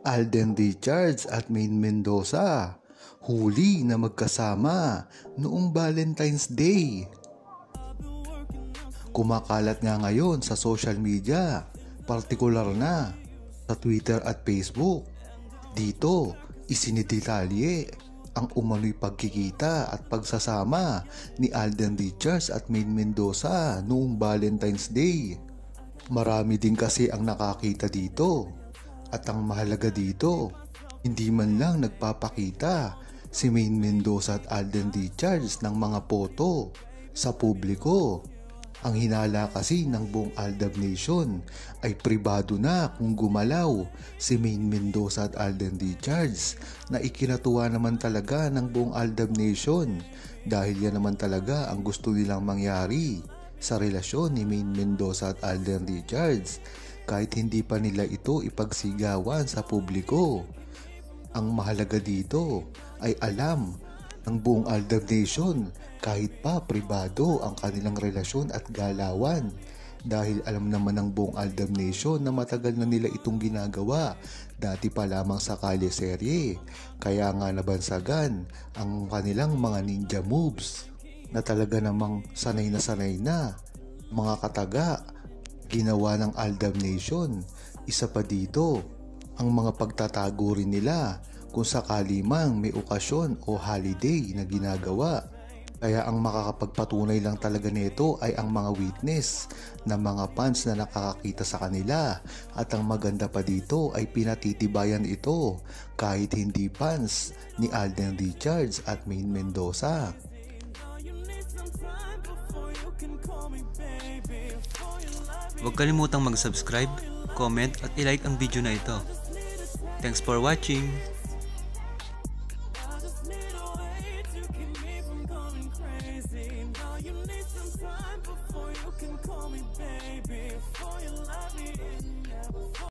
Alden Richards at Maine Mendoza, huli na magkasama noong Valentine's Day. Kumakalat nga ngayon sa social media, partikular na sa Twitter at Facebook. Dito, isinidetalye ang umano'y pagkikita at pagsasama ni Alden Richards at Maine Mendoza noong Valentine's Day. Marami din kasi ang nakakita dito. At ang mahalaga dito, hindi man lang nagpapakita si Maine Mendoza at Alden Richards ng mga poto sa publiko. Ang hinala kasi ng buong Aldab Nation ay pribado na kung gumalaw si Maine Mendoza at Alden Richards, na ikinatuwa naman talaga ng buong Aldab Nation dahil yan naman talaga ang gusto nilang mangyari sa relasyon ni Maine Mendoza at Alden Richards, kahit hindi pa nila ito ipagsigawan sa publiko. Ang mahalaga dito ay alam ng buong Aldab Nation kahit pa pribado ang kanilang relasyon at galawan, dahil alam naman ng buong Aldab Nation na matagal na nila itong ginagawa, dati pa lamang sa Kalye serye. Kaya nga nabansagan ang kanilang mga ninja moves na talaga namang sanay na mga kataga ginawa ng Aldab Nation. Isa pa dito, ang mga pagtatago rin nila kung sakali mang may okasyon o holiday na ginagawa. Kaya ang makakapagpatunay lang talaga nito ay ang mga witness na mga fans na nakakakita sa kanila. At ang maganda pa dito ay pinatitibayan ito kahit hindi fans ni Alden Richards at Maine Mendoza. Huwag kalimutang mag-subscribe, comment at ilike ang video na ito. Thanks for watching!